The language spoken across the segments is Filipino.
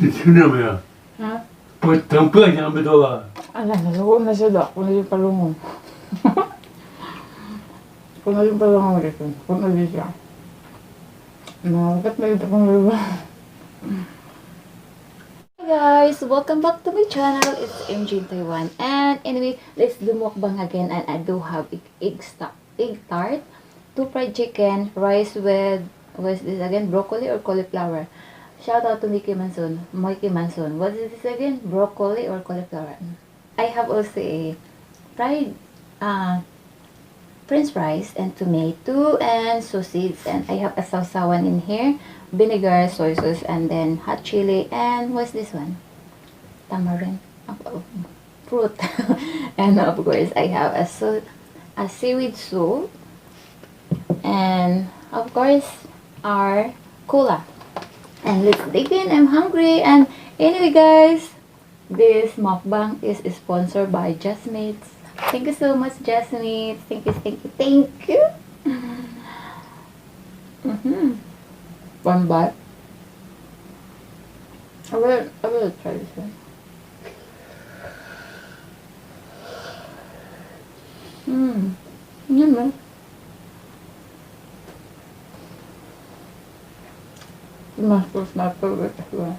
Düşünüyor mu ya? Ha? Tampı yan bir dola. Ala, nasuko na siya daw. Kung na yung palungon. Kung na yung palungon rito. Kung na yung siya. Nakakat na ito kung lupa. Hi guys, welcome back to my channel. It's Mjane Taiwan, and anyway, let's do mukbang again. And I do have egg tart, 2 fried chicken, rice with what's this again, broccoli or cauliflower. Shout out to Mickey Manson. What is this again, broccoli or cauliflower? I have also a fried french fries and tomato and sausage, and I have a sausawan in here, vinegar, soy sauce, and then hot chili, and what's this one, tamarind, fruit. And of course I have a seaweed soup, and of course our cola. And let's dig in. I'm hungry. And anyway guys, this mukbang is sponsored by Jasmine. Thank you so much, Jasmine. Thank you. One bite. I will try this one. Yummy. Muscles my favorite as well.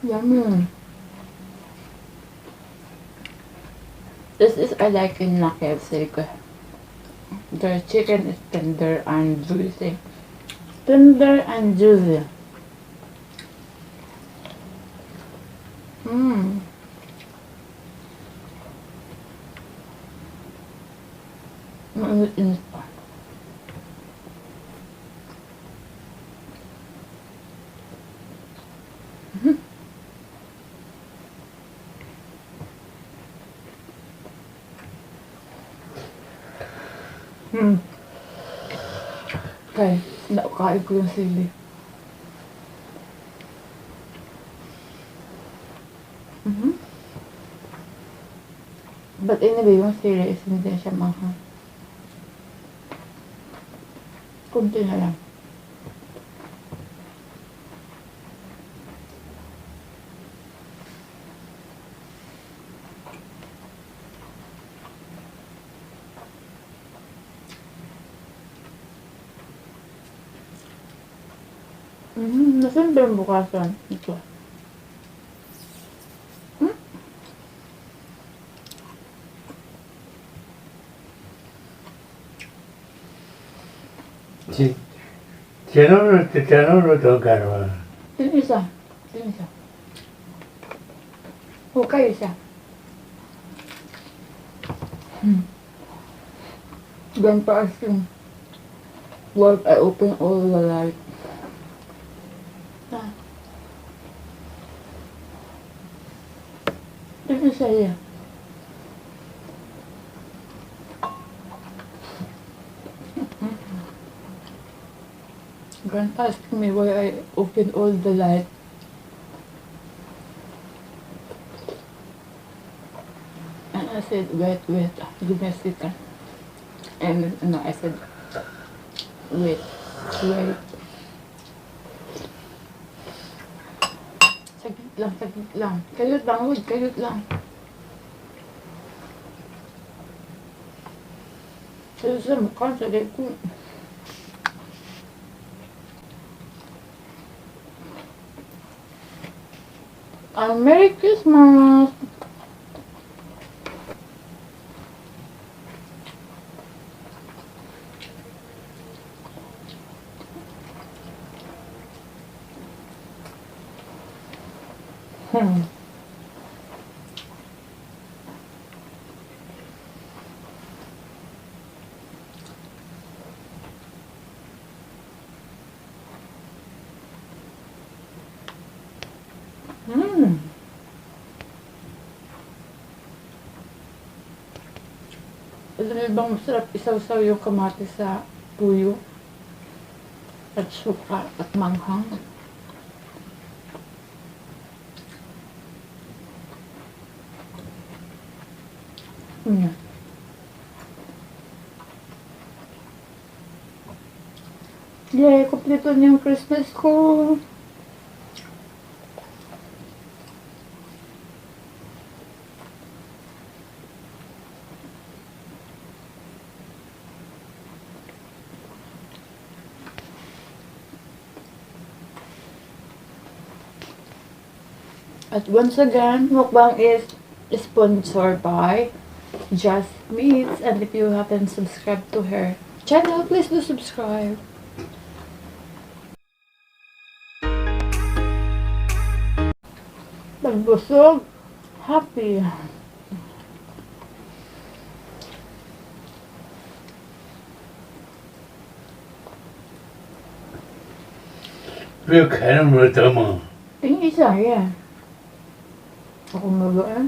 Yummy. This is I like in Kfc because the chicken is tender and juicy. Tender and juicy. Okay, nakakain ko yung sili. But anyway, yung sili is hindi siya mahal. Kunti na lang. Nasaan ba yung bukasan? Ito. Tenoro to garwa. Yung isa. Hukay isa. Ganpa asking. Work, I open all the light. This is here. Grandpa asked me why I open all the light. And I said, wait, give me a second. And no, I said, wait. Saglit lang. Kayot lang. Ito sa mukha sa likod. Merry Christmas! Alam mo bang masarap isaw-saw yung kamatis sa tuyo at suka at manghang. Yan. Yay! Kompleto na yung Christmas ko! At once again, mukbang is sponsored by Just Meats. And if you haven't subscribed to her channel, please do subscribe. Pagbusog, happy. 왜 가는 담아? Yung isa, yeah. Ako magaan.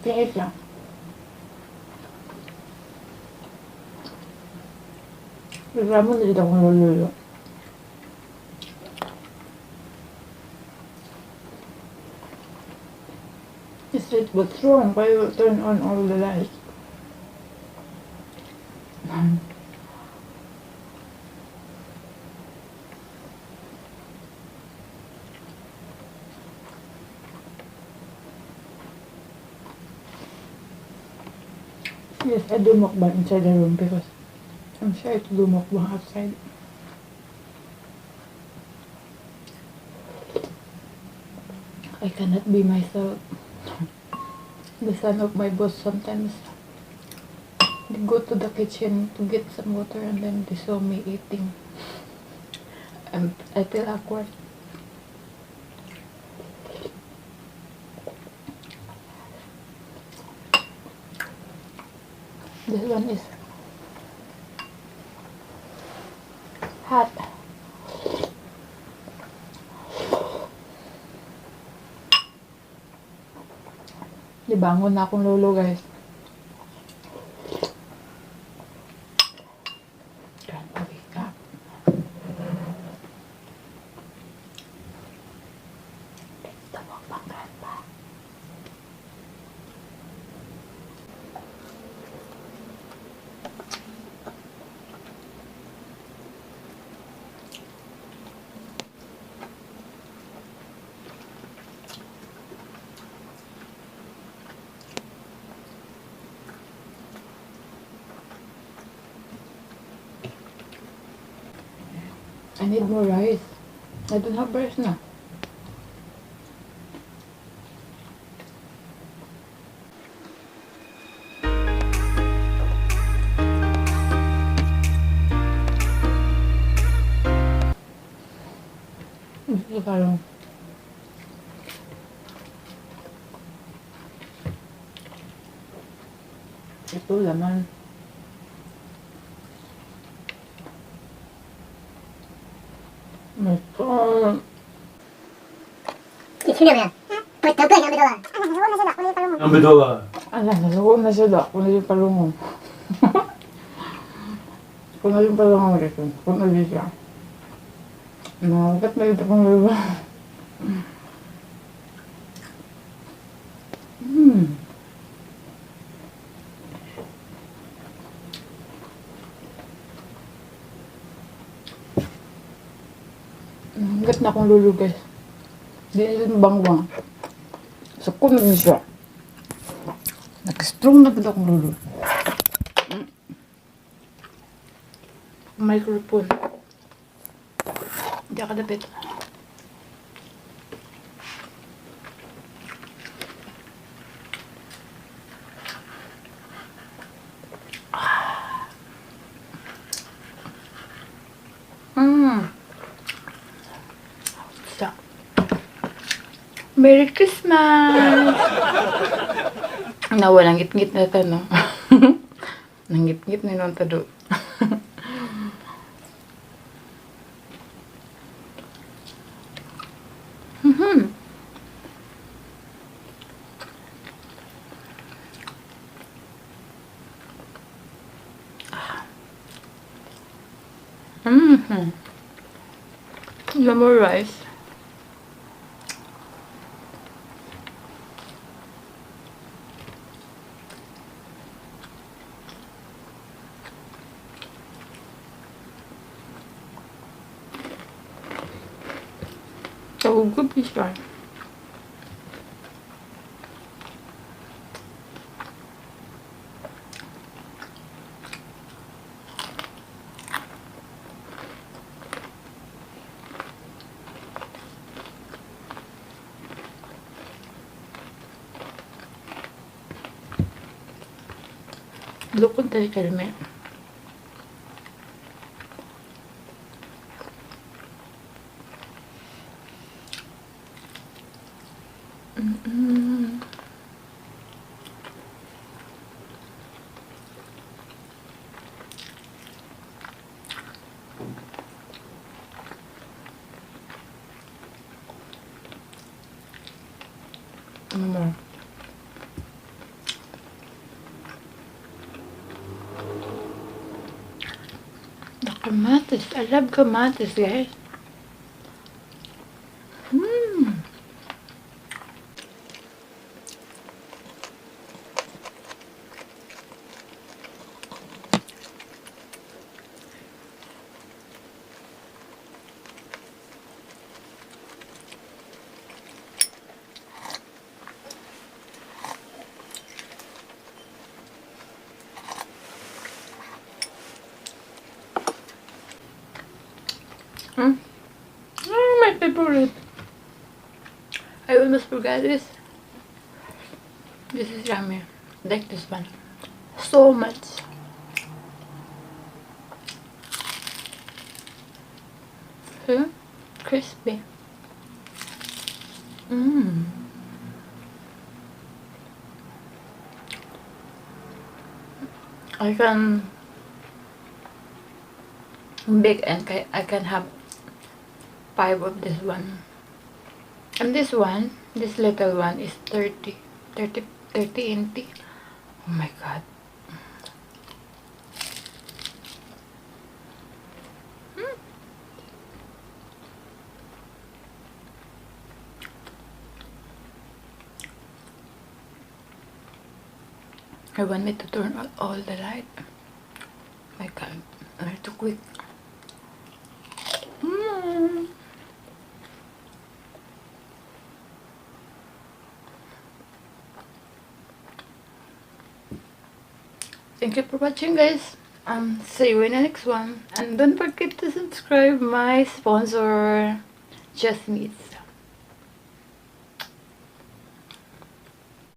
Yung isa. Bigla mo na dito akong lululo. Is it what's wrong? Why you turn on all the lights? Yes, I do mukbang inside the room because I'm shy to do mukbang outside. I cannot be myself. The son of my boss sometimes they go to the kitchen to get some water and then they saw me eating. And I feel awkward. This one is hot. Di bangon na akong lolo, guys. Can't wake up. It's the mukbang grandpa. I need more rice. I don't have rice na. Ito parang ito laman. Ito. 그러면 더 끓여 안 들어가. 안 들어가. Ala, nasuko na siya da. Kung na yung palungon. Kung na yung palungon rito. Kung na yung siya. Nakagat na ito kung liba. Nakagat na akong lulo, guys. Di na yung bangwang. So, kung na siya. Nag-strong na ba akong lulo? Microphone. Hindi ako dapit. Sa. Merry Christmas! Nawa, nanggit-ngit na ito, no? Nanggit-ngit na yun tado. Mm-hmm. No more rice. So good siya. Lukod tayo kalme. Ano mo? The kamatis. I love kamatis, guys. Mmm. My favorite. I almost forgot this. This is yummy. I like this one so much. See? Crispy. Mmm. I can bake and I can have 5 of this one. And this one, this little one is 30 NT. Oh my god. I want me to turn on all the light. My god, they're too quick. Thank you for watching, guys. See you in the next one. And don't forget to subscribe my sponsor, Just Meats.